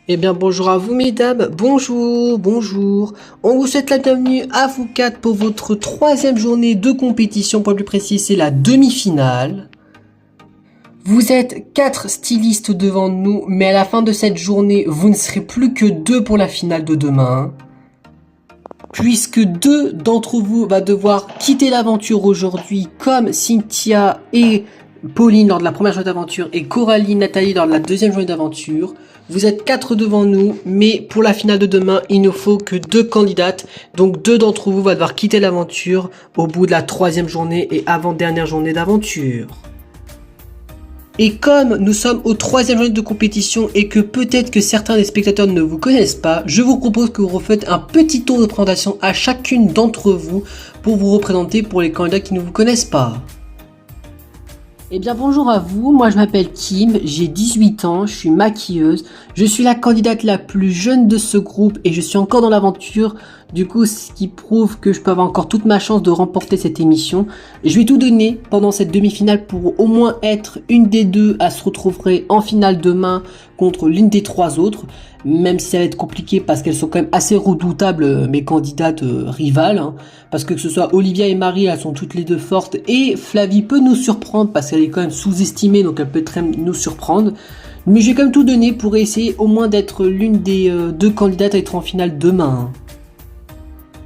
Eh bien bonjour à vous mesdames, bonjour. On vous souhaite la bienvenue à vous quatre pour votre troisième journée de compétition, pour le plus précis c'est la demi-finale. Vous êtes 4 stylistes devant nous, mais à la fin de cette journée, vous ne serez plus que 2 pour la finale de demain. Puisque 2 d'entre vous va devoir quitter l'aventure aujourd'hui, comme Cynthia et Pauline lors de la première journée d'aventure et Coralie, Nathalie lors de la deuxième journée d'aventure. Vous êtes 4 devant nous, mais pour la finale de demain, il ne faut que 2 candidates. Donc 2 d'entre vous va devoir quitter l'aventure au bout de la troisième journée et avant-dernière journée d'aventure. Et comme nous sommes au troisième journée de compétition et que peut-être que certains des spectateurs ne vous connaissent pas, je vous propose que vous refaites un petit tour de présentation à chacune d'entre vous pour vous représenter pour les candidats qui ne vous connaissent pas. Eh bien bonjour à vous, moi je m'appelle Kim, j'ai 18 ans, je suis maquilleuse, je suis la candidate la plus jeune de ce groupe et je suis encore dans l'aventure, du coup ce qui prouve que je peux avoir encore toute ma chance de remporter cette émission. Je vais tout donner pendant cette demi-finale pour au moins être une des deux à se retrouver en finale demain contre l'une des 3 autres, même si ça va être compliqué parce qu'elles sont quand même assez redoutables, mes candidates rivales, hein, parce que ce soit Olivia et Marie, elles sont toutes les deux fortes, et Flavie peut nous surprendre parce qu'elle est quand même sous-estimée, donc elle peut très nous surprendre, mais j'ai quand même tout donné pour essayer au moins d'être l'une des 2 candidates à être en finale demain.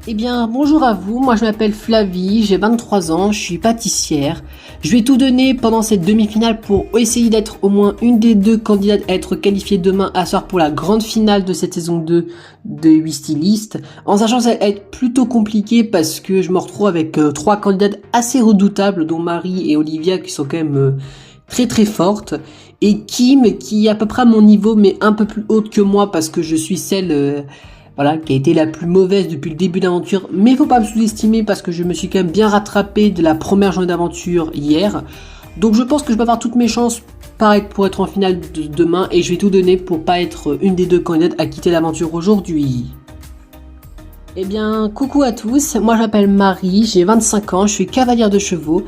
Eh bien, bonjour à vous, moi je m'appelle Flavie, j'ai 23 ans, je suis pâtissière. Je vais tout donner pendant cette demi-finale pour essayer d'être au moins une des 2 candidates à être qualifiée demain à soir pour la grande finale de cette saison 2 de 8 stylistes. En sachant que ça va être plutôt compliqué parce que je me retrouve avec 3 candidates assez redoutables, dont Marie et Olivia qui sont quand même très fortes. Et Kim qui est à peu près à mon niveau mais un peu plus haute que moi parce que je suis celle... Voilà, qui a été la plus mauvaise depuis le début d'aventure, mais faut pas me sous-estimer parce que je me suis quand même bien rattrapé de la première journée d'aventure hier. Donc je pense que je vais avoir toutes mes chances pareil pour être en finale de demain et je vais tout donner pour pas être une des 2 candidates à quitter l'aventure aujourd'hui. Eh bien, coucou à tous, moi je m'appelle Marie, j'ai 25 ans, je suis cavalière de chevaux.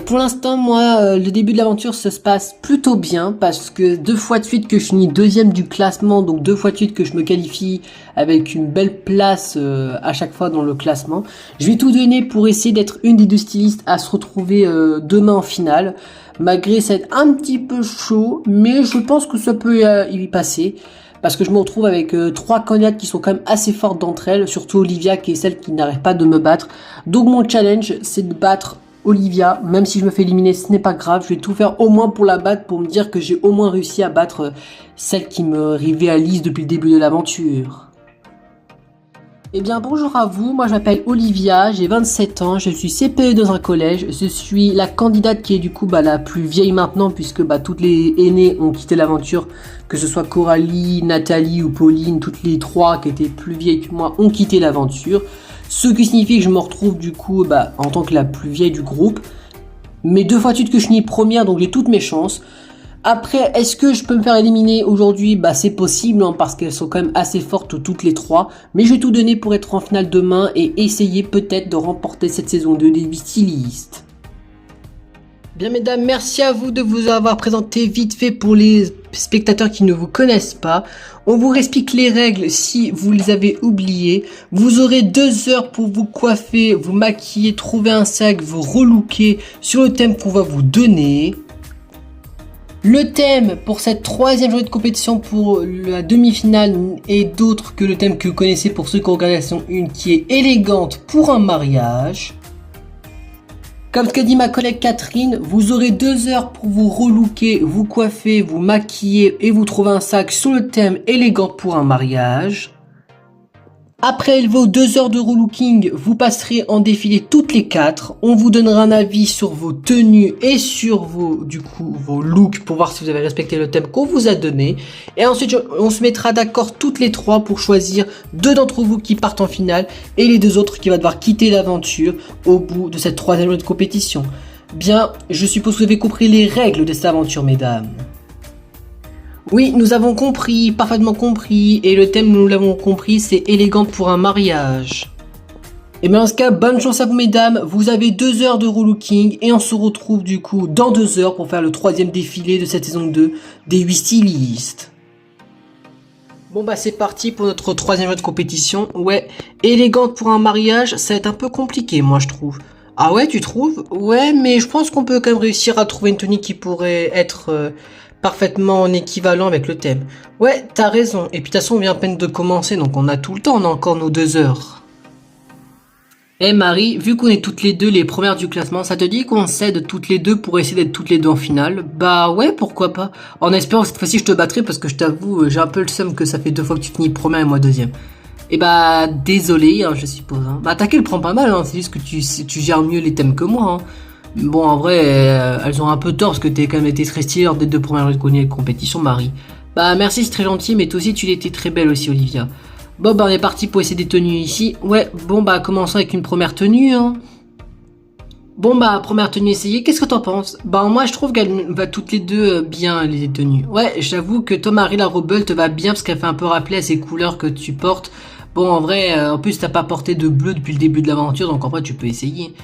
Pour l'instant, moi, le début de l'aventure se passe plutôt bien parce que 2 fois de suite que je finis 2e du classement, donc 2 fois de suite que je me qualifie avec une belle place à chaque fois dans le classement. Je vais tout donner pour essayer d'être une des 2 stylistes à se retrouver demain en finale, malgré ça être un petit peu chaud, mais je pense que ça peut y passer. Parce que je me retrouve avec 3 candidates qui sont quand même assez fortes d'entre elles, surtout Olivia qui est celle qui n'arrête pas de me battre. Donc mon challenge, c'est de battre Olivia, même si je me fais éliminer, ce n'est pas grave, je vais tout faire au moins pour la battre, pour me dire que j'ai au moins réussi à battre celle qui me rivalise depuis le début de l'aventure. Eh bien bonjour à vous, moi je m'appelle Olivia, j'ai 27 ans, je suis CPE dans un collège, je suis la candidate qui est du coup la plus vieille maintenant puisque toutes les aînées ont quitté l'aventure, que ce soit Coralie, Nathalie ou Pauline, toutes les 3 qui étaient plus vieilles que moi ont quitté l'aventure. Ce qui signifie que je me retrouve du coup en tant que la plus vieille du groupe. Mais 2 fois de suite que je finis première, donc j'ai toutes mes chances. Après, est-ce que je peux me faire éliminer aujourd'hui? C'est possible hein, parce qu'elles sont quand même assez fortes toutes les 3. Mais je vais tout donner pour être en finale demain et essayer peut-être de remporter cette saison 2 des 8 stylistes. Bien mesdames, merci à vous de vous avoir présenté vite fait pour les spectateurs qui ne vous connaissent pas. On vous explique les règles si vous les avez oubliées. Vous aurez 2 heures pour vous coiffer, vous maquiller, trouver un sac, vous relooker sur le thème qu'on va vous donner. Le thème pour cette 3e journée de compétition pour la demi-finale est d'autre que le thème que vous connaissez pour ceux qui ont regardé la saison 1 qui est élégante pour un mariage. Comme ce qu'a dit ma collègue Catherine, vous aurez 2 heures pour vous relooker, vous coiffer, vous maquiller et vous trouver un sac sur le thème élégant pour un mariage. Après vos 2 heures de relooking, vous passerez en défilé toutes les 4. On vous donnera un avis sur vos tenues et sur vos looks pour voir si vous avez respecté le thème qu'on vous a donné. Et ensuite, on se mettra d'accord toutes les 3 pour choisir 2 d'entre vous qui partent en finale et les 2 autres qui vont devoir quitter l'aventure au bout de cette 3e journée de compétition. Bien, je suppose que vous avez compris les règles de cette aventure, mesdames. Oui, nous avons compris, parfaitement compris, et le thème, nous l'avons compris, c'est élégante pour un mariage. Et bien dans ce cas, bonne chance à vous mesdames, vous avez 2 heures de relooking, et on se retrouve du coup dans 2 heures pour faire le 3e défilé de cette saison 2 des 8 stylistes. Bon bah c'est parti pour notre troisième jeu de compétition. Ouais, élégante pour un mariage, ça va être un peu compliqué moi je trouve. Ah ouais, tu trouves? Ouais, mais je pense qu'on peut quand même réussir à trouver une tenue qui pourrait être parfaitement en équivalent avec le thème. Ouais, t'as raison. Et puis de toute façon on vient à peine de commencer, donc on a tout le temps, on a encore nos 2 heures. Eh Marie, vu qu'on est toutes les deux les premières du classement, ça te dit qu'on s'aide toutes les deux pour essayer d'être toutes les deux en finale? Bah ouais, pourquoi pas. En espérant que cette fois-ci je te battrai parce que je t'avoue, j'ai un peu le seum que ça fait 2 fois que tu finis première et moi deuxième. Et bah désolé, hein, je suppose. Hein. Bah t'inquiète, le prend pas mal, hein, c'est juste que tu gères mieux les thèmes que moi. Hein. Bon, en vrai, elles ont un peu tort parce que t'es quand même été très stylée lors des 2 premières compétitions, Marie. Bah merci, c'est très gentil, mais toi aussi tu l'étais très belle aussi, Olivia. Bon bah on est parti pour essayer des tenues ici. Ouais, bon bah commençons avec une première tenue. Hein. Bon bah première tenue essayée, qu'est-ce que t'en penses? Bah moi je trouve qu'elle va toutes les deux bien les tenues. Ouais, j'avoue que toi Marie la Rebelle te va bien parce qu'elle fait un peu rappeler à ces couleurs que tu portes. Bon en vrai, en plus t'as pas porté de bleu depuis le début de l'aventure donc en vrai tu peux essayer.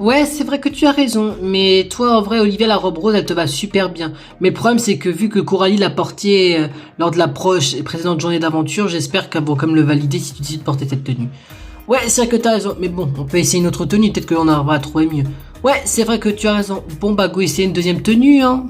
Ouais, c'est vrai que tu as raison, mais toi, en vrai, Olivia, la robe rose, elle te va super bien. Mais le problème, c'est que vu que Coralie l'a portée lors de la précédente journée d'aventure, j'espère qu'elle va comme le valider si tu décides de porter cette tenue. Ouais, c'est vrai que t'as raison, mais bon, on peut essayer une autre tenue, peut-être qu'on arrivera à trouver mieux. Ouais, c'est vrai que tu as raison. Bon, bah, go essayer une deuxième tenue, hein.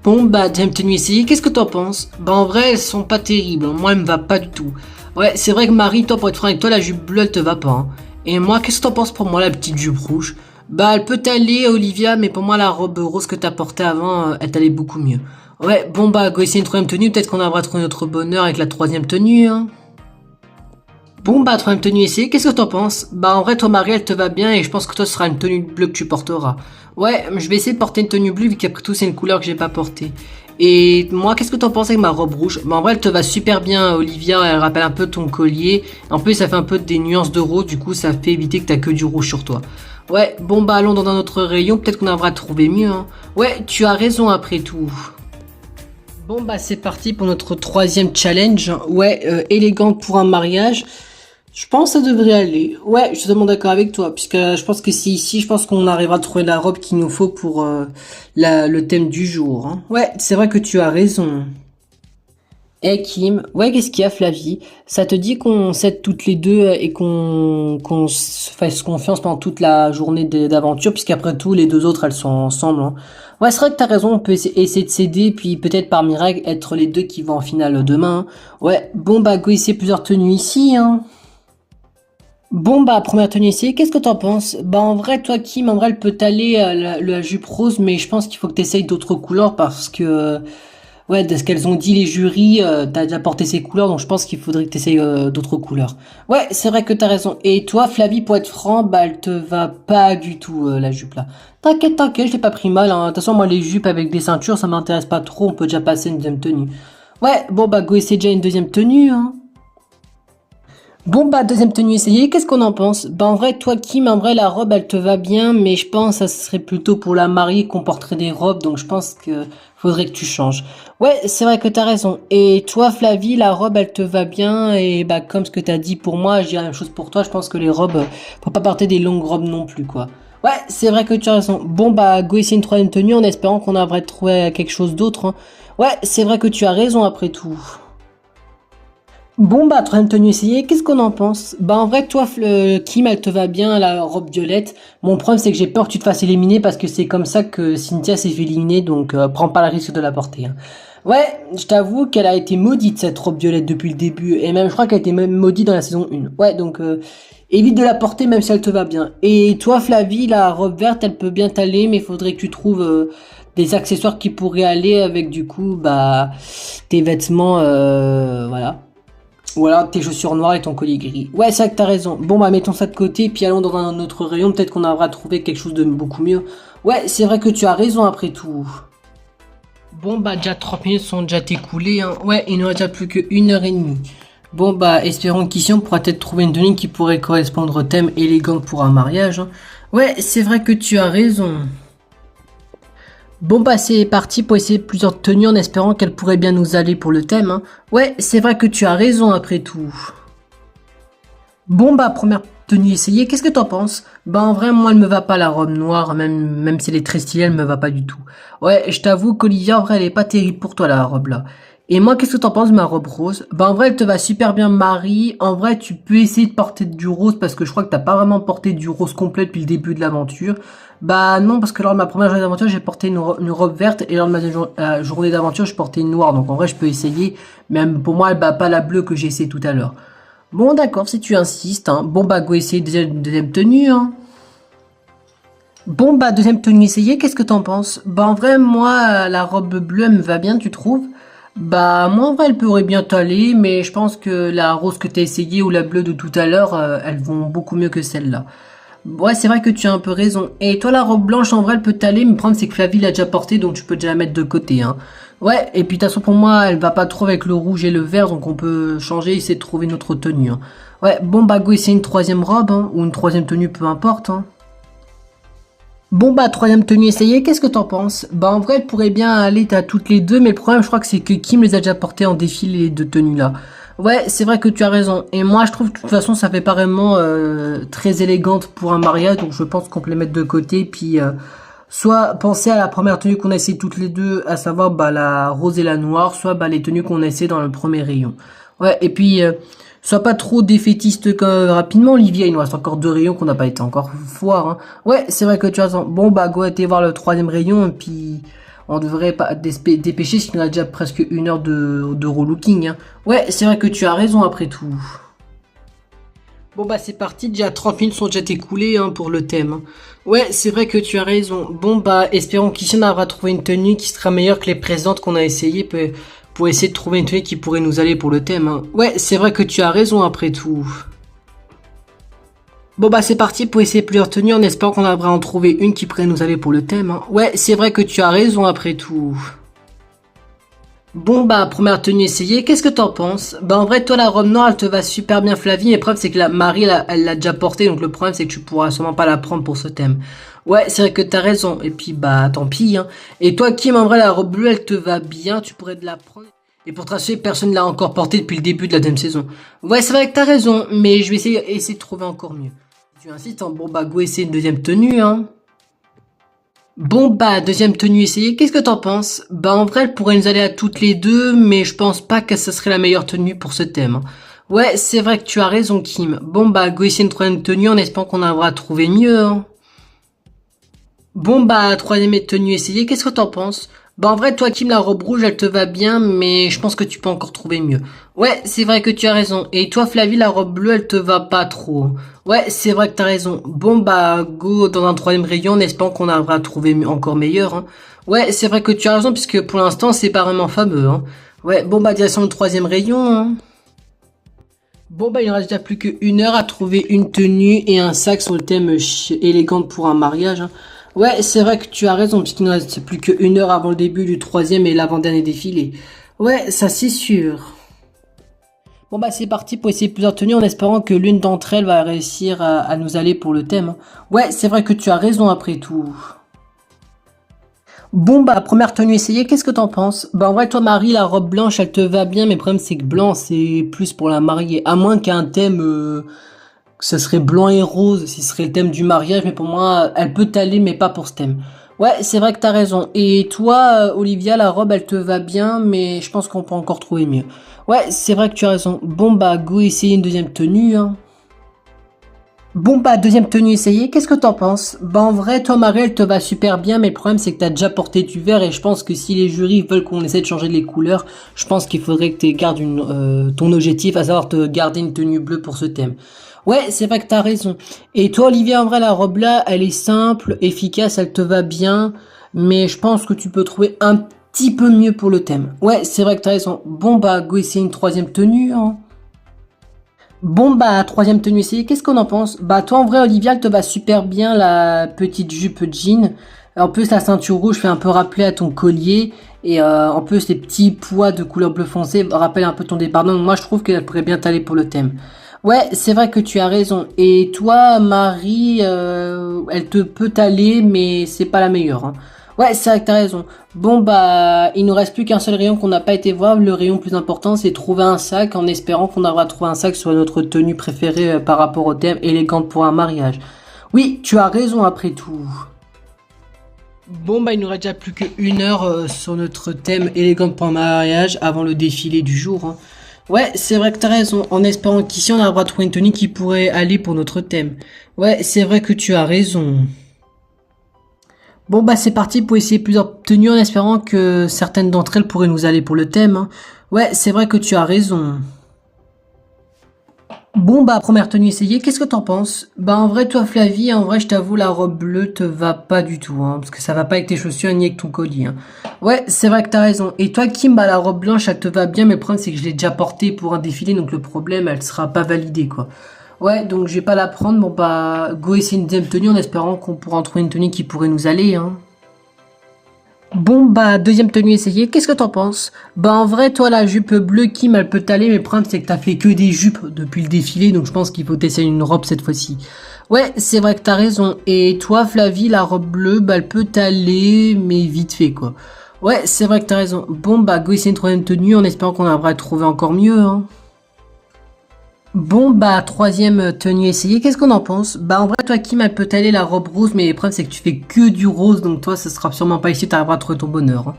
Bon, bah, deuxième tenue essayée, qu'est-ce que t'en penses? Bah, en vrai, elles sont pas terribles, moi, elle me va pas du tout. Ouais, c'est vrai que Marie, toi, pour être franc avec toi, la jupe bleue, elle te va pas, hein. Et moi, qu'est-ce que t'en penses pour moi, la petite jupe rouge? Bah, elle peut t'aller, Olivia, mais pour moi, la robe rose que t'as portée avant, elle t'allait beaucoup mieux. Ouais, bon bah, go essayer une troisième tenue, peut-être qu'on arrivera à trouver notre bonheur avec la troisième tenue, hein. Bon bah, troisième tenue essayée, qu'est-ce que t'en penses? Bah, en vrai, toi, Marie, elle te va bien et je pense que toi, ce sera une tenue bleue que tu porteras. Ouais, je vais essayer de porter une tenue bleue vu qu'après tout, c'est une couleur que j'ai pas portée. Et moi, qu'est-ce que t'en penses avec ma robe rouge? Bah, en vrai, elle te va super bien, Olivia, elle rappelle un peu ton collier. En plus, ça fait un peu des nuances de rose, du coup, ça fait éviter que t'as que du rouge sur toi. Ouais, bon bah, allons dans un autre rayon, peut-être qu'on arrivera à trouver mieux, hein. Ouais, tu as raison après tout. Bon bah c'est parti pour notre troisième challenge. Ouais, élégante pour un mariage. Je pense que ça devrait aller. Ouais, je suis totalement d'accord avec toi, puisque je pense que c'est ici, je pense qu'on arrivera à trouver la robe qu'il nous faut pour le thème du jour. Hein. Ouais, c'est vrai que tu as raison. Eh Kim, ouais, qu'est-ce qu'il y a Flavie? Ça te dit qu'on s'aide toutes les deux et qu'on se fasse confiance pendant toute la journée d'aventure, puisqu'après tout, les deux autres, elles sont ensemble. Hein. Ouais, c'est vrai que t'as raison, on peut essayer de s'aider, puis peut-être par miracle être les deux qui vont en finale demain. Hein. Ouais, bon bah go essayer plusieurs tenues ici, hein. Bon bah première tenue essayée, qu'est-ce que t'en penses? Bah en vrai toi Kim, en vrai elle peut t'aller la jupe rose mais je pense qu'il faut que t'essayes d'autres couleurs parce que ouais de ce qu'elles ont dit les jurys, t'as déjà porté ces couleurs donc je pense qu'il faudrait que t'essayes d'autres couleurs. Ouais c'est vrai que t'as raison. Et toi Flavie pour être franc, bah elle te va pas du tout la jupe là. T'inquiète, je l'ai pas pris mal. Hein. De toute façon moi les jupes avec des ceintures ça m'intéresse pas trop, on peut déjà passer une deuxième tenue. Ouais bon bah go essayer déjà une deuxième tenue hein. Bon bah deuxième tenue essayée, qu'est-ce qu'on en pense? Bah en vrai toi Kim, en vrai la robe elle te va bien mais je pense que ça serait plutôt pour la mariée qu'on porterait des robes donc je pense que faudrait que tu changes. Ouais c'est vrai que t'as raison. Et toi Flavie la robe elle te va bien et bah comme ce que t'as dit pour moi je dirais la même chose pour toi, je pense que les robes faut pas porter des longues robes non plus quoi. Ouais c'est vrai que tu as raison. Bon bah go essayer une troisième tenue en espérant qu'on arriverait à trouver quelque chose d'autre. Hein. Ouais c'est vrai que tu as raison après tout. Bon bah troisième tenue essayée, qu'est-ce qu'on en pense? Bah en vrai toi Kim elle te va bien la robe violette. Mon problème c'est que j'ai peur que tu te fasses éliminer parce que c'est comme ça que Cynthia s'est fait éliminer donc prends pas le risque de la porter. Hein. Ouais, je t'avoue qu'elle a été maudite cette robe violette depuis le début et même je crois qu'elle a été même maudite dans la saison 1. Ouais donc évite de la porter même si elle te va bien. Et toi Flavie la robe verte elle peut bien t'aller mais il faudrait que tu trouves des accessoires qui pourraient aller avec du coup bah tes vêtements voilà. Ou alors tes chaussures noires et ton collier gris. Ouais, c'est vrai que t'as raison. Bon, bah, mettons ça de côté, puis allons dans un autre rayon. Peut-être qu'on arrivera à trouver quelque chose de beaucoup mieux. Ouais, c'est vrai que tu as raison après tout. Bon, bah, déjà 30 minutes sont déjà écoulées. Hein. Ouais, il nous reste déjà plus qu'une heure et demie. Bon, bah, espérons qu'ici, on pourra peut-être trouver une tenue qui pourrait correspondre au thème élégant pour un mariage. Hein. Ouais, c'est vrai que tu as raison. Bon bah c'est parti pour essayer plusieurs tenues en espérant qu'elles pourraient bien nous aller pour le thème. Hein. Ouais, c'est vrai que tu as raison après tout. Bon bah première tenue essayée, qu'est-ce que t'en penses? Bah en vrai moi elle me va pas la robe noire, même si elle est très stylée, elle me va pas du tout. Ouais, je t'avoue qu'Olivia en vrai elle est pas terrible pour toi la robe là. Et moi, qu'est-ce que t'en penses de ma robe rose? Bah en vrai, elle te va super bien Marie. En vrai, tu peux essayer de porter du rose parce que je crois que t'as pas vraiment porté du rose complet depuis le début de l'aventure. Bah non, parce que lors de ma première journée d'aventure, j'ai porté une robe verte et lors de ma journée d'aventure, je portais une noire. Donc en vrai, je peux essayer. Même pour moi, elle bat pas la bleue que j'ai essayé tout à l'heure. Bon, d'accord, si tu insistes, hein. Bon, bah go essayer deuxième tenue, hein. Bon, bah deuxième tenue essayée, qu'est-ce que t'en penses? Bah en vrai, moi, la robe bleue, elle me va bien, tu trouves? Bah moi en vrai elle pourrait bien t'aller, mais je pense que la rose que t'as essayée ou la bleue de tout à l'heure, elles vont beaucoup mieux que celle-là. Ouais c'est vrai que tu as un peu raison. Et toi la robe blanche en vrai elle peut t'aller, mais le problème c'est que Flavie l'a déjà portée donc tu peux déjà la mettre de côté hein. Ouais et puis de toute façon pour moi elle va pas trop avec le rouge et le vert donc on peut changer et essayer de trouver une autre tenue. Hein. Ouais bon bah go essayer une troisième robe hein, ou une troisième tenue peu importe. Hein. Bon bah troisième tenue essayée, qu'est-ce que t'en penses? Bah en vrai elle pourrait bien aller à toutes les deux, mais le problème je crois que c'est que Kim les a déjà portées en défilé les deux tenues là. Ouais c'est vrai que tu as raison, et moi je trouve que de toute façon ça fait pas vraiment très élégante pour un mariage, donc je pense qu'on peut les mettre de côté, puis soit penser à la première tenue qu'on a essayé toutes les deux, à savoir bah la rose et la noire, soit bah les tenues qu'on a essayé dans le premier rayon. Ouais et puis sois pas trop défaitiste rapidement, Olivier. Il nous reste encore deux rayons qu'on n'a pas été encore voir. Hein. Ouais, c'est vrai que tu as raison. Bon, bah, go aller voir le troisième rayon. Et puis, on devrait pas dépêcher, sinon on a déjà presque une heure de relooking. Hein. Ouais, c'est vrai que tu as raison après tout. Bon, bah, c'est parti. Déjà 30 minutes sont déjà écoulées hein, pour le thème. Hein. Ouais, c'est vrai que tu as raison. Bon, bah, espérons qu'ici on aura trouvé une tenue qui sera meilleure que les précédentes qu'on a essayées. Pour essayer de trouver une tenue qui pourrait nous aller pour le thème. Hein. Ouais, c'est vrai que tu as raison après tout. Bon bah c'est parti pour essayer plusieurs tenues en espérant qu'on arrivera à en trouver une qui pourrait nous aller pour le thème. Hein. Ouais, c'est vrai que tu as raison après tout. Bon bah première tenue essayée, qu'est-ce que t'en penses? Bah en vrai toi la robe noire elle te va super bien Flavie, mais le problème c'est que la Marie elle l'a déjà portée donc le problème c'est que tu pourras sûrement pas la prendre pour ce thème. Ouais c'est vrai que t'as raison et puis bah tant pis hein. Et toi Kim en vrai la robe bleue elle te va bien, tu pourrais te la prendre. Et pour te rassurer personne ne l'a encore portée depuis le début de la deuxième saison. Ouais c'est vrai que t'as raison mais je vais essayer de trouver encore mieux. Si tu insistes hein, bon bah go essayer une deuxième tenue hein. Bon bah deuxième tenue essayée, qu'est-ce que t'en penses? Bah en vrai elle pourrait nous aller à toutes les deux, mais je pense pas que ça serait la meilleure tenue pour ce thème. Hein. Ouais c'est vrai que tu as raison Kim. Bon bah go essayer une troisième tenue en espérant qu'on arrivera à trouver mieux. Hein. Bon bah troisième tenue essayée, qu'est-ce que t'en penses? Bah en vrai toi Kim la robe rouge elle te va bien, mais je pense que tu peux encore trouver mieux. Ouais c'est vrai que tu as raison. Et toi Flavie la robe bleue elle te va pas trop. Hein. Ouais, c'est vrai que t'as raison. Bon, bah, go dans un troisième rayon en espérant qu'on arrivera à trouver encore meilleur. Hein. Ouais, c'est vrai que tu as raison, puisque pour l'instant, c'est pas vraiment fameux. Hein. Ouais, bon, bah, direction le troisième rayon. Hein. Bon, bah, il ne reste déjà plus qu'une heure à trouver une tenue et un sac sur le thème élégante pour un mariage. Hein. Ouais, c'est vrai que tu as raison, puisqu'il ne reste plus qu'une heure avant le début du troisième et l'avant-dernier défilé. Ouais, ça c'est sûr. Bon bah c'est parti pour essayer plusieurs tenues en espérant que l'une d'entre elles va réussir à nous aller pour le thème. Ouais, c'est vrai que tu as raison après tout. Bon bah première tenue essayée, qu'est-ce que t'en penses? Bah en vrai toi Marie, la robe blanche elle te va bien, mais le problème c'est que blanc c'est plus pour la mariée. À moins qu'un thème, que ce serait blanc et rose, si ce serait le thème du mariage, mais pour moi elle peut t'aller mais pas pour ce thème. Ouais, c'est vrai que t'as raison. Et toi, Olivia, la robe, elle te va bien, mais je pense qu'on peut encore trouver mieux. Ouais, c'est vrai que tu as raison. Bon, bah, go essayer une deuxième tenue, hein. Bon, bah, deuxième tenue essayée, qu'est-ce que t'en penses? Bah, en vrai, toi, Marie, elle te va super bien, mais le problème, c'est que t'as déjà porté du vert, et je pense que si les jurys veulent qu'on essaie de changer les couleurs, je pense qu'il faudrait que tu gardes ton objectif, à savoir te garder une tenue bleue pour ce thème. Ouais, c'est vrai que t'as raison. Et toi, Olivier, en vrai, la robe là, elle est simple, efficace, elle te va bien, mais je pense que tu peux trouver un petit peu mieux pour le thème. Ouais, c'est vrai que t'as raison. Bon, bah, go essayer une troisième tenue, hein. Bon bah troisième tenue essayée, qu'est-ce qu'on en pense? Bah toi en vrai Olivia elle te va super bien la petite jupe jean. En plus la ceinture rouge fait un peu rappeler à ton collier et en plus les petits pois de couleur bleu foncé rappellent un peu ton débardeur. Donc moi je trouve qu'elle pourrait bien t'aller pour le thème. Ouais c'est vrai que tu as raison. Et toi Marie elle te peut t'aller mais c'est pas la meilleure. Hein. Ouais, c'est vrai que t'as raison. Bon, bah, il nous reste plus qu'un seul rayon qu'on n'a pas été voir. Le rayon plus important, c'est trouver un sac en espérant qu'on arrivera à trouver un sac sur notre tenue préférée par rapport au thème élégante pour un mariage. Oui, tu as raison après tout. Bon bah il nous reste déjà plus qu'une heure sur notre thème élégante pour un mariage avant le défilé du jour. Hein. Ouais, c'est vrai que t'as raison, en espérant qu'ici on arrivera à trouver une tenue qui pourrait aller pour notre thème. Ouais, c'est vrai que tu as raison. Bon bah c'est parti pour essayer plusieurs tenues en espérant que certaines d'entre elles pourraient nous aller pour le thème. Hein. Ouais, c'est vrai que tu as raison. Bon bah première tenue essayée, qu'est-ce que t'en penses? Bah en vrai toi Flavie, en vrai je t'avoue la robe bleue te va pas du tout, hein, parce que ça va pas avec tes chaussures ni avec ton collier. Hein. Ouais c'est vrai que t'as raison. Et toi Kim, bah la robe blanche elle te va bien, mais le problème c'est que je l'ai déjà portée pour un défilé, donc le problème elle sera pas validée quoi. Ouais donc je vais pas la prendre, bon bah go essayer une deuxième tenue en espérant qu'on pourra en trouver une tenue qui pourrait nous aller. Hein. Bon bah deuxième tenue essayée, qu'est-ce que t'en penses? Bah en vrai toi la jupe bleue Kim elle peut t'aller, mais le problème c'est que t'as fait que des jupes depuis le défilé, donc je pense qu'il faut t'essayer une robe cette fois-ci. Ouais c'est vrai que t'as raison. Et toi Flavie la robe bleue bah elle peut t'aller mais vite fait quoi. Ouais c'est vrai que t'as raison. Bon bah go essayer une troisième tenue en espérant qu'on arrivera à trouver encore mieux hein. Bon bah troisième tenue essayée, qu'est-ce qu'on en pense? Bah en vrai toi Kim elle peut t'aller la robe rose, mais le problème c'est que tu fais que du rose, donc toi ce sera sûrement pas ici, t'arriveras à trouver ton bonheur. Hein.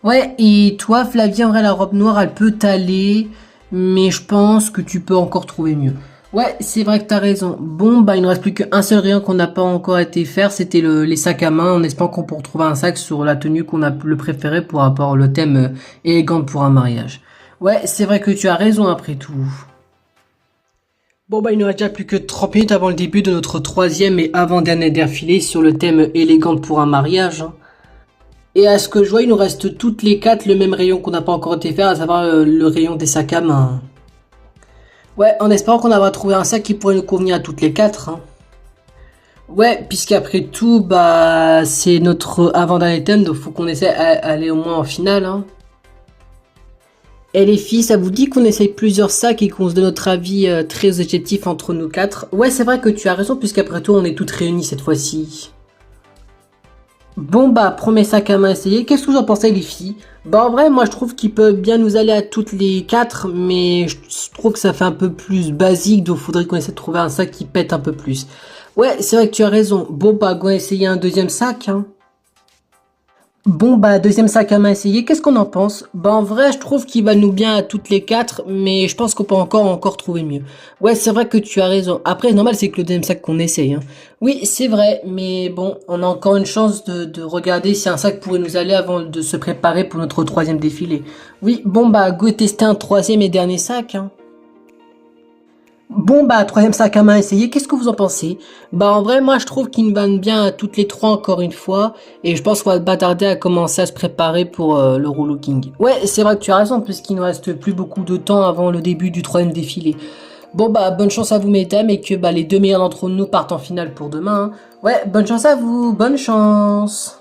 Ouais et toi Flavie en vrai la robe noire elle peut t'aller, mais je pense que tu peux encore trouver mieux. Ouais c'est vrai que t'as raison. Bon bah il ne reste plus qu'un seul rayon qu'on n'a pas encore été faire, c'était les sacs à main, en espérant qu'on pourra trouver un sac sur la tenue qu'on a le préféré pour rapport au thème élégante pour un mariage. Ouais c'est vrai que tu as raison après tout. Bon bah il nous reste déjà plus que 30 minutes avant le début de notre troisième et avant-dernier défilé sur le thème élégante pour un mariage. Hein. Et à ce que je vois, il nous reste toutes les quatre le même rayon qu'on n'a pas encore été faire, à savoir le rayon des sacs à main. Ouais, en espérant qu'on va trouver un sac qui pourrait nous convenir à toutes les quatre. Hein. Ouais, puisqu'après tout, bah c'est notre avant-dernier thème, donc faut qu'on essaie d'aller au moins en finale. Hein. Et les filles, ça vous dit qu'on essaye plusieurs sacs et qu'on se donne notre avis très objectif entre nous quatre? Ouais, c'est vrai que tu as raison, puisqu'après tout, on est toutes réunies cette fois-ci. Bon bah, premier sac à main essayé. Qu'est-ce que vous en pensez les filles? Bah en vrai, moi je trouve qu'il peut bien nous aller à toutes les quatre, mais je trouve que ça fait un peu plus basique, donc faudrait qu'on essaie de trouver un sac qui pète un peu plus. Ouais, c'est vrai que tu as raison. Bon bah, on va essayer un deuxième sac, hein. Bon bah deuxième sac à main essayé, qu'est-ce qu'on en pense? Bah en vrai je trouve qu'il va nous bien à toutes les quatre, mais je pense qu'on peut encore trouver mieux. Ouais c'est vrai que tu as raison. Après normal c'est que le deuxième sac qu'on essaye. Hein. Oui c'est vrai, mais bon on a encore une chance de regarder si un sac pourrait nous aller avant de se préparer pour notre troisième défilé. Oui bon bah go tester un troisième et dernier sac. Hein. Bon bah troisième sac à main essayé, qu'est-ce que vous en pensez? Bah en vrai moi je trouve qu'ils nous vannent bien à toutes les trois encore une fois, et je pense qu'on va pas tarder à commencer à se préparer pour le relooking. Ouais c'est vrai que tu as raison puisqu'il ne reste plus beaucoup de temps avant le début du troisième défilé. Bon bah bonne chance à vous mesdames et que bah les deux meilleurs d'entre nous partent en finale pour demain. Hein. Ouais bonne chance à vous, bonne chance.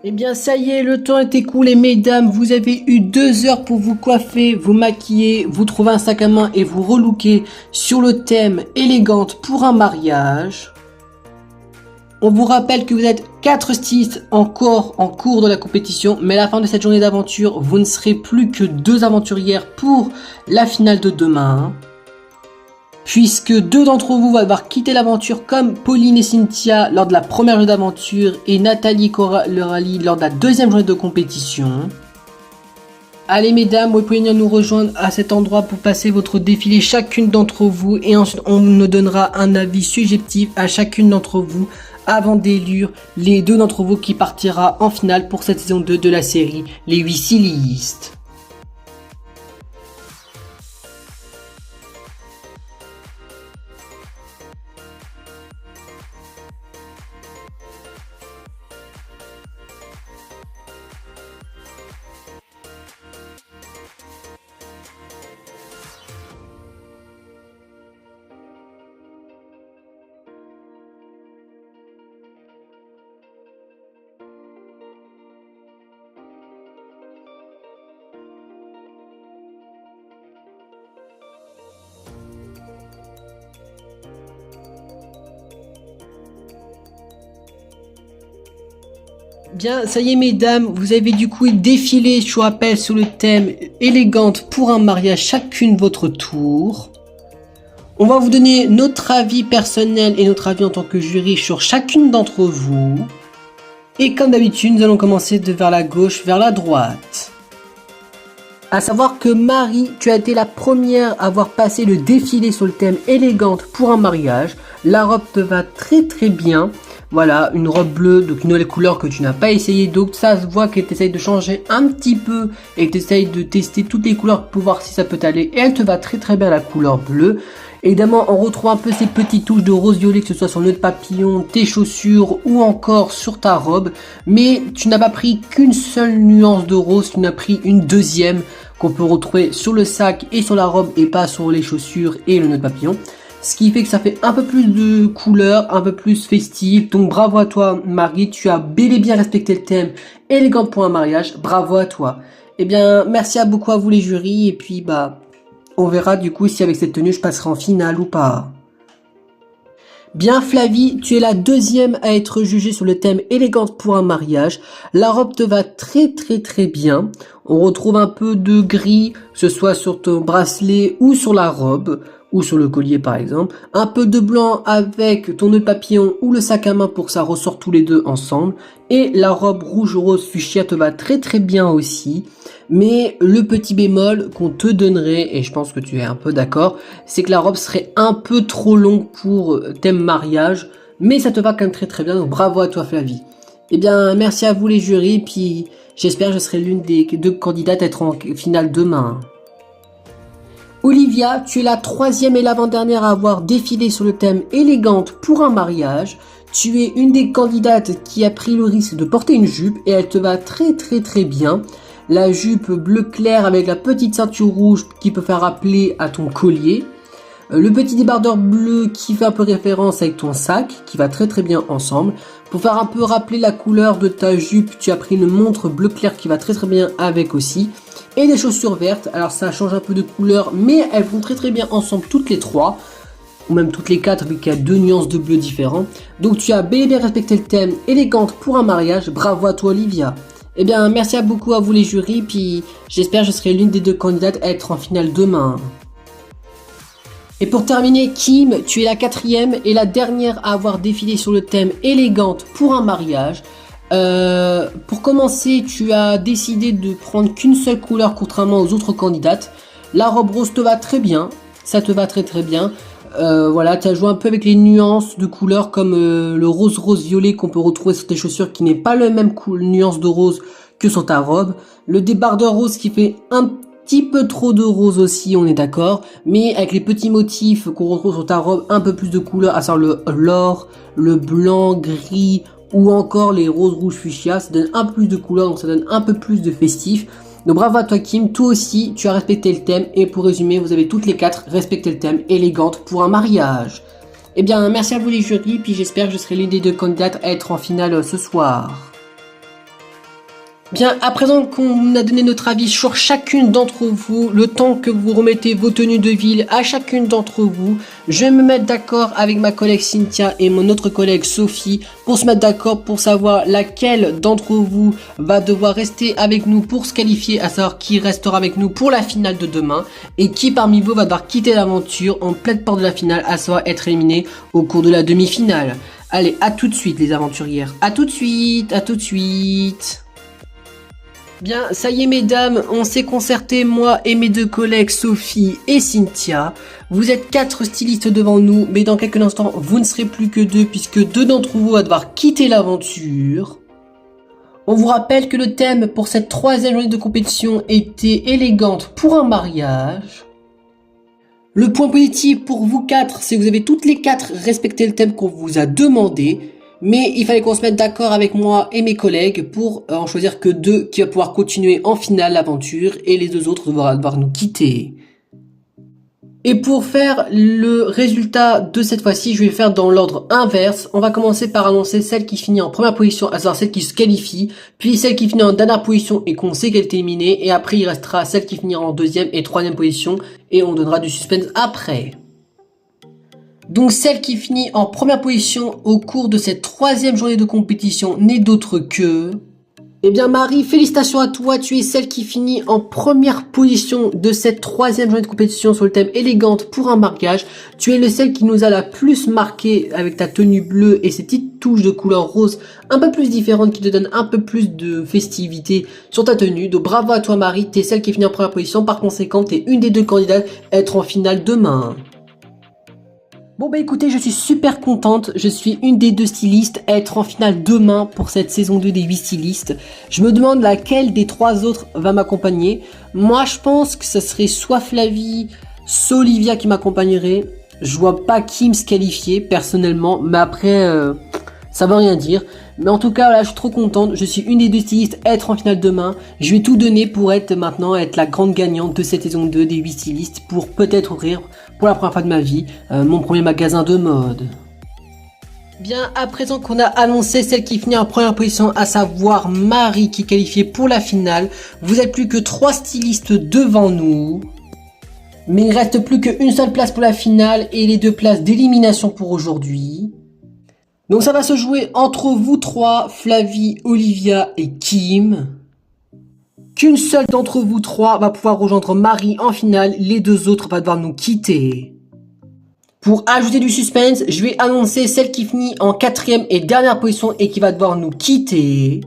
Eh bien ça y est, le temps est écoulé mesdames, vous avez eu 2 heures pour vous coiffer, vous maquiller, vous trouver un sac à main et vous relooker sur le thème élégante pour un mariage. On vous rappelle que vous êtes 4 stylistes encore en cours de la compétition, mais à la fin de cette journée d'aventure, vous ne serez plus que 2 aventurières pour la finale de demain. Puisque 2 d'entre vous vont devoir quitter l'aventure comme Pauline et Cynthia lors de la première journée d'aventure et Nathalie et Coralie lors de la deuxième journée de compétition. Allez mesdames, vous pouvez venir nous rejoindre à cet endroit pour passer votre défilé chacune d'entre vous et ensuite on nous donnera un avis subjectif à chacune d'entre vous avant d'élire les 2 d'entre vous qui partira en finale pour cette saison 2 de la série Les 8 stylistes. Bien, ça y est mesdames, vous avez du coup défilé, je vous rappelle, sur le thème élégante pour un mariage chacune votre tour. On va vous donner notre avis personnel et notre avis en tant que jury sur chacune d'entre vous. Et comme d'habitude, nous allons commencer de vers la gauche vers la droite. À savoir que Marie, tu as été la première à avoir passé le défilé sur le thème élégante pour un mariage. La robe te va très très bien. Voilà, une robe bleue, donc une nouvelle couleur que tu n'as pas essayé. Donc ça se voit que tu essayes de changer un petit peu et que tu essayes de tester toutes les couleurs pour voir si ça peut t'aller. Et elle te va très très bien la couleur bleue. Évidemment, on retrouve un peu ces petites touches de rose violet, que ce soit sur le nœud de papillon, tes chaussures ou encore sur ta robe. Mais tu n'as pas pris qu'une seule nuance de rose, tu n'as pris une deuxième qu'on peut retrouver sur le sac et sur la robe et pas sur les chaussures et le nœud de papillon. Ce qui fait que ça fait un peu plus de couleurs, un peu plus festif. Donc bravo à toi Marie, tu as bel et bien respecté le thème élégant pour un mariage. Bravo à toi. Eh bien, merci à beaucoup à vous les jurys et puis on verra du coup si avec cette tenue je passerai en finale ou pas. Bien Flavie, tu es la deuxième à être jugée sur le thème élégante pour un mariage. La robe te va très très très bien. On retrouve un peu de gris, que ce soit sur ton bracelet ou sur la robe, ou sur le collier par exemple. Un peu de blanc avec ton nœud de papillon ou le sac à main pour que ça ressort tous les deux ensemble. Et la robe rouge rose fuchsia te va très très bien aussi. Mais le petit bémol qu'on te donnerait, et je pense que tu es un peu d'accord, c'est que la robe serait un peu trop longue pour thème mariage, mais ça te va quand même très très bien, donc bravo à toi Flavie. Eh bien, merci à vous les jurys, puis j'espère que je serai l'une des deux candidates à être en finale demain. Olivia, tu es la troisième et l'avant-dernière à avoir défilé sur le thème élégante pour un mariage. Tu es une des candidates qui a pris le risque de porter une jupe et elle te va très très très bien. La jupe bleu clair avec la petite ceinture rouge qui peut faire appeler à ton collier. Le petit débardeur bleu qui fait un peu référence avec ton sac, qui va très très bien ensemble. Pour faire un peu rappeler la couleur de ta jupe, tu as pris une montre bleu clair qui va très très bien avec aussi. Et des chaussures vertes, alors ça change un peu de couleur, mais elles vont très très bien ensemble toutes les trois. Ou même toutes les quatre, vu qu'il y a deux nuances de bleu différents. Donc tu as bel et bien respecté le thème élégante pour un mariage, bravo à toi Olivia. Eh bien, merci à beaucoup à vous les jurys, puis j'espère que je serai l'une des deux candidates à être en finale demain. Et pour terminer, Kim, tu es la quatrième et la dernière à avoir défilé sur le thème élégante pour un mariage. Pour commencer, tu as décidé de prendre qu'une seule couleur contrairement aux autres candidates. La robe rose te va très bien, ça te va très très bien. Voilà, tu as joué un peu avec les nuances de couleurs comme le rose violet qu'on peut retrouver sur tes chaussures qui n'est pas le même nuance de rose que sur ta robe. Le débardeur rose qui fait un petit peu trop de rose aussi, on est d'accord. Mais avec les petits motifs qu'on retrouve sur ta robe, un peu plus de couleurs, à savoir l'or, le blanc, gris ou encore les roses rouges fuchsia. Ça donne un peu plus de couleurs, donc ça donne un peu plus de festif. Donc bravo à toi Kim, toi aussi tu as respecté le thème et pour résumer vous avez toutes les quatre respecté le thème élégante pour un mariage. Eh bien merci à vous les jurys, puis j'espère que je serai l'une des deux candidates à être en finale ce soir. Bien, à présent qu'on a donné notre avis sur chacune d'entre vous, le temps que vous remettez vos tenues de ville à chacune d'entre vous, je vais me mettre d'accord avec ma collègue Cynthia et mon autre collègue Sophie pour se mettre d'accord pour savoir laquelle d'entre vous va devoir rester avec nous pour se qualifier, à savoir qui restera avec nous pour la finale de demain et qui parmi vous va devoir quitter l'aventure en pleine porte de la finale, à savoir être éliminé au cours de la demi-finale. Allez, à tout de suite les aventurières, à tout de suite, à tout de suite. Bien, ça y est mesdames, on s'est concerté, moi et mes deux collègues Sophie et Cynthia. Vous êtes 4 stylistes devant nous, mais dans quelques instants, vous ne serez plus que 2 puisque 2 d'entre vous vont devoir quitter l'aventure. On vous rappelle que le thème pour cette 3e journée de compétition était élégante pour un mariage. Le point positif pour vous 4, c'est que vous avez toutes les 4 respecté le thème qu'on vous a demandé. Mais il fallait qu'on se mette d'accord avec moi et mes collègues pour en choisir que 2 qui va pouvoir continuer en finale l'aventure et les 2 autres vont devoir nous quitter. Et pour faire le résultat de cette fois-ci, je vais le faire dans l'ordre inverse. On va commencer par annoncer celle qui finit en première position, à savoir celle qui se qualifie, puis celle qui finit en dernière position et qu'on sait qu'elle est éliminée, et après il restera celle qui finira en 2e et 3e position, et on donnera du suspense après. Donc celle qui finit en première position au cours de cette 3e journée de compétition n'est d'autre que... Eh bien Marie, félicitations à toi, tu es celle qui finit en première position de cette troisième journée de compétition sur le thème élégante pour un mariage. Tu es celle qui nous a la plus marqué avec ta tenue bleue et ces petites touches de couleur rose un peu plus différentes qui te donnent un peu plus de festivité sur ta tenue. Donc bravo à toi Marie, tu es celle qui finit en première position, par conséquent tu es une des deux candidates à être en finale demain. Bon bah écoutez, je suis super contente, je suis une des deux stylistes à être en finale demain pour cette saison 2 des 8 stylistes. Je me demande laquelle des 3 autres va m'accompagner. Moi je pense que ce serait soit Flavie, soit Olivia qui m'accompagnerait. Je vois pas Kim se qualifier personnellement, mais après ça veut rien dire. Mais en tout cas voilà, je suis trop contente, je suis une des deux stylistes à être en finale demain. Je vais tout donner pour être la grande gagnante de cette saison 2 des 8 stylistes pour peut-être ouvrir pour la première fois de ma vie mon premier magasin de mode. Bien, à présent qu'on a annoncé celle qui finit en première position, à savoir Marie qui est qualifiée pour la finale, vous êtes plus que 3 stylistes devant nous. Mais il ne reste plus qu'une seule place pour la finale et les 2 places d'élimination pour aujourd'hui. Donc ça va se jouer entre vous 3, Flavie, Olivia et Kim. Qu'une seule d'entre vous 3 va pouvoir rejoindre Marie en finale, les 2 autres vont devoir nous quitter. Pour ajouter du suspense, je vais annoncer celle qui finit en 4e et dernière position et qui va devoir nous quitter.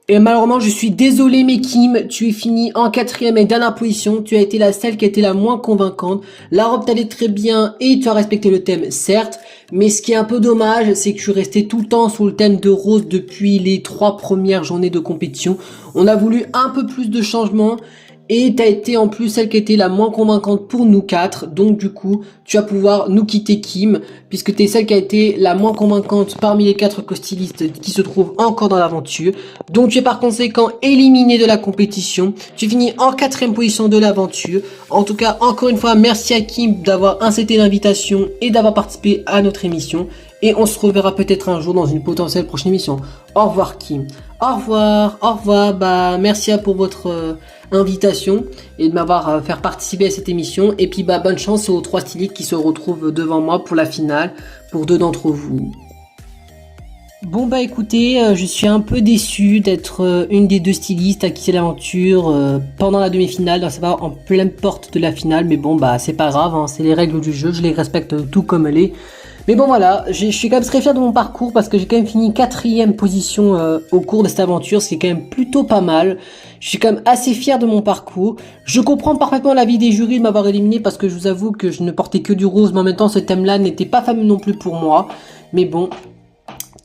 Et malheureusement, je suis désolé mais Kim, tu es fini en 4e et dernière position. Tu as été celle qui a été la moins convaincante. La robe t'allait très bien et tu as respecté le thème, certes. Mais ce qui est un peu dommage, c'est que je suis resté tout le temps sur le thème de rose depuis les 3 premières journées de compétition. On a voulu un peu plus de changement. Et t'as été en plus celle qui était la moins convaincante pour nous 4. Donc du coup, tu vas pouvoir nous quitter Kim. Puisque t'es celle qui a été la moins convaincante parmi les 4 co-stylistes qui se trouvent encore dans l'aventure. Donc tu es par conséquent éliminé de la compétition. Tu finis en 4e position de l'aventure. En tout cas, encore une fois, merci à Kim d'avoir accepté l'invitation et d'avoir participé à notre émission. Et on se reverra peut-être un jour dans une potentielle prochaine émission. Au revoir Kim. Au revoir. Bah merci pour votre invitation et de m'avoir fait participer à cette émission. Et puis bah bonne chance aux 3 stylistes qui se retrouvent devant moi pour la finale, pour 2 d'entre vous. Bon bah écoutez, je suis un peu déçu d'être une des 2 stylistes à quitter l'aventure pendant la demi-finale, ça va en pleine porte de la finale, mais bon bah c'est pas grave, hein, c'est les règles du jeu, je les respecte tout comme elles. Mais bon voilà, je suis quand même très fier de mon parcours parce que j'ai quand même fini 4e position au cours de cette aventure, ce qui est quand même plutôt pas mal. Je suis quand même assez fier de mon parcours. Je comprends parfaitement l'avis des jurys de m'avoir éliminé parce que je vous avoue que je ne portais que du rose, mais en même temps ce thème-là n'était pas fameux non plus pour moi. Mais bon,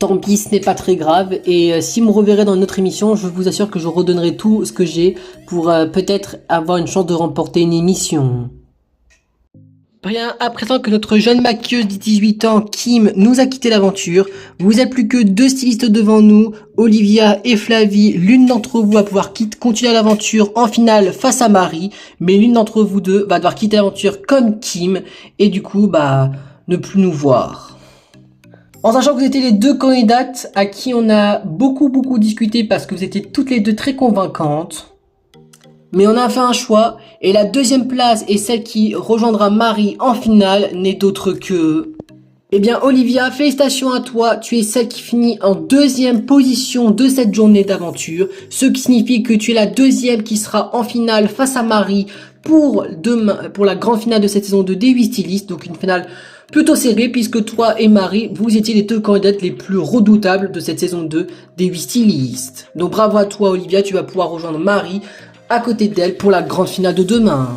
tant pis, ce n'est pas très grave. Et si vous me reverrez dans une autre émission, je vous assure que je redonnerai tout ce que j'ai pour peut-être avoir une chance de remporter une émission. Bien, à présent que notre jeune maquilleuse de 18 ans, Kim, nous a quitté l'aventure, vous êtes plus que 2 stylistes devant nous, Olivia et Flavie. L'une d'entre vous va pouvoir continuer l'aventure en finale face à Marie, mais l'une d'entre vous 2 va devoir quitter l'aventure comme Kim, et du coup, bah, ne plus nous voir. En sachant que vous étiez les 2 candidates à qui on a beaucoup discuté parce que vous étiez toutes les 2 très convaincantes. Mais on a fait un choix, et la 2e place et celle qui rejoindra Marie en finale n'est d'autre que... Eh bien Olivia, félicitations à toi, tu es celle qui finit en 2e position de cette journée d'aventure, ce qui signifie que tu es la 2e qui sera en finale face à Marie pour demain, pour la grande finale de cette saison de des 8 stylistes, donc une finale plutôt serrée puisque toi et Marie, vous étiez les 2 candidates les plus redoutables de cette saison 2 des 8 stylistes. Donc bravo à toi Olivia, tu vas pouvoir rejoindre Marie à côté d'elle pour la grande finale de demain.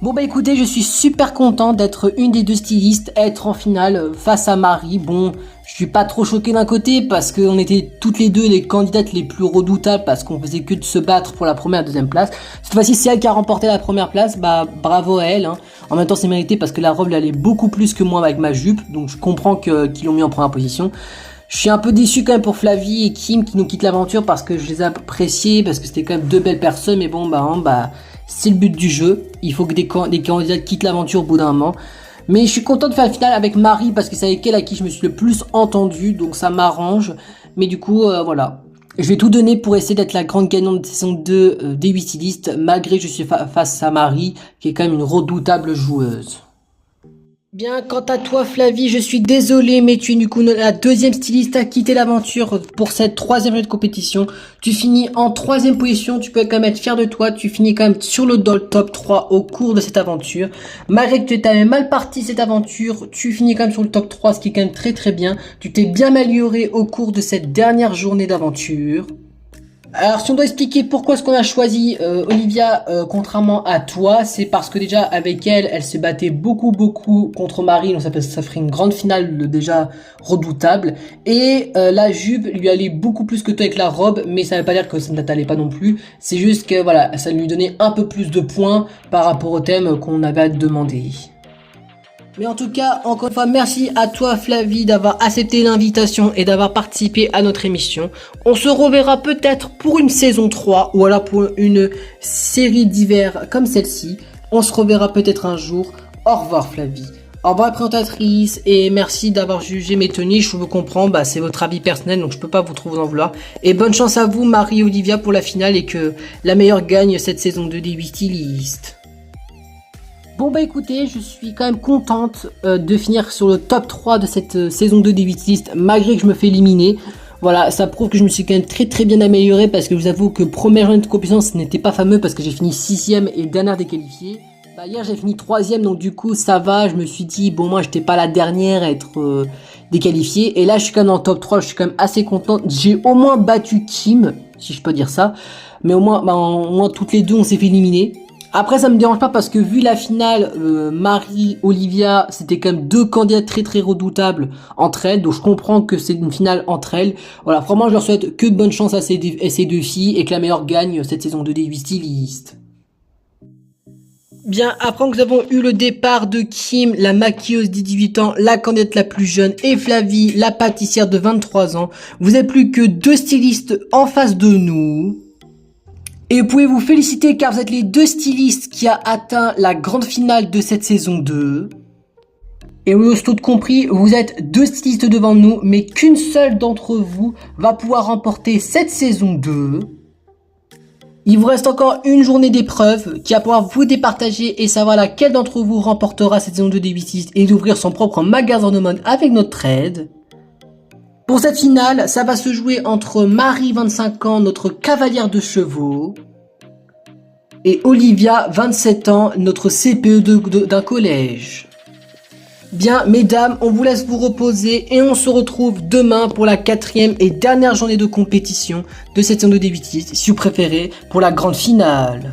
Bon bah écoutez, je suis super content d'être une des 2 stylistes à être en finale face à Marie. Bon, je suis pas trop choqué d'un côté parce qu'on était toutes les 2 les candidates les plus redoutables parce qu'on faisait que de se battre pour la première et 2e place. Cette fois-ci, c'est elle qui a remporté la première place, bah bravo à elle. Hein. En même temps, c'est mérité parce que la robe elle allait beaucoup plus que moi avec ma jupe, donc je comprends qu'ils l'ont mis en première position. Je suis un peu déçu quand même pour Flavie et Kim qui nous quittent l'aventure parce que je les ai appréciés, parce que c'était quand même 2 belles personnes, mais bon bah c'est le but du jeu. Il faut que des candidats quittent l'aventure au bout d'un moment. Mais je suis content de faire la finale avec Marie parce que c'est avec elle à qui je me suis le plus entendu, donc ça m'arrange. Mais du coup, voilà. Je vais tout donner pour essayer d'être la grande gagnante de saison 2 des 8 stylistes, malgré que je suis face à Marie, qui est quand même une redoutable joueuse. Bien, quant à toi Flavie, je suis désolé, mais tu es du coup la deuxième styliste à quitter l'aventure pour cette troisième journée de compétition. Tu finis en troisième position, tu peux quand même être fier de toi, tu finis quand même dans le top 3 au cours de cette aventure. Malgré que tu t'avais mal parti cette aventure, tu finis quand même sur le top 3, ce qui est quand même très très bien. Tu t'es bien amélioré au cours de cette dernière journée d'aventure. Alors si on doit expliquer pourquoi est-ce qu'on a choisi Olivia contrairement à toi, c'est parce que déjà avec elle, elle se battait beaucoup contre Marie, donc ça ferait une grande finale déjà redoutable. Et la jupe lui allait beaucoup plus que toi avec la robe, mais ça veut pas dire que ça ne t'allait pas non plus. C'est juste que voilà, ça lui donnait un peu plus de points par rapport au thème qu'on avait à te demander. Mais en tout cas, encore une fois, merci à toi Flavie d'avoir accepté l'invitation et d'avoir participé à notre émission. On se reverra peut-être pour une saison 3 ou alors pour une série d'hiver comme celle-ci. On se reverra peut-être un jour. Au revoir Flavie. Au revoir présentatrice et merci d'avoir jugé mes tenues. Je vous comprends, c'est votre avis personnel donc je peux pas vous en vouloir. Et bonne chance à vous Marie et Olivia pour la finale et que la meilleure gagne cette saison 2 des 8 stylistes. Bon écoutez, je suis quand même contente de finir sur le top 3 de cette saison 2 des 8 listes malgré que je me fais éliminer. Voilà, ça prouve que je me suis quand même très bien amélioré parce que je vous avoue que première journée de compétition ce n'était pas fameux parce que j'ai fini 6ème et dernière déqualifiée. Hier j'ai fini 3ème donc du coup ça va, je me suis dit bon moi j'étais pas la dernière à être déqualifiée et là je suis quand même dans le top 3, je suis quand même assez contente. J'ai au moins battu Kim, si je peux dire ça, mais au moins toutes les deux on s'est fait éliminer. Après ça me dérange pas parce que vu la finale Marie, Olivia, c'était quand même deux candidats très redoutables entre elles, donc je comprends que c'est une finale entre elles. Voilà, vraiment je leur souhaite que de bonne chance à ces deux filles et que la meilleure gagne cette saison 2 des 8 stylistes. Bien, après que nous avons eu le départ de Kim, la maquilleuse de 18 ans, la candidate la plus jeune, et Flavie, la pâtissière de 23 ans, vous n'avez plus que deux stylistes en face de nous. Et vous pouvez vous féliciter car vous êtes les deux stylistes qui a atteint la grande finale de cette saison 2. Et oui, tout compris, vous êtes deux stylistes devant nous, mais qu'une seule d'entre vous va pouvoir remporter cette saison 2. Il vous reste encore une journée d'épreuve qui va pouvoir vous départager et savoir laquelle d'entre vous remportera cette saison 2 des 8 stylistes et d'ouvrir son propre magasin de mode avec notre aide. Pour cette finale, ça va se jouer entre Marie, 25 ans, notre cavalière de chevaux, et Olivia, 27 ans, notre CPE d'un collège. Bien, mesdames, on vous laisse vous reposer et on se retrouve demain pour la 4ème et dernière journée de compétition de cette saison de D8, si vous préférez, pour la grande finale.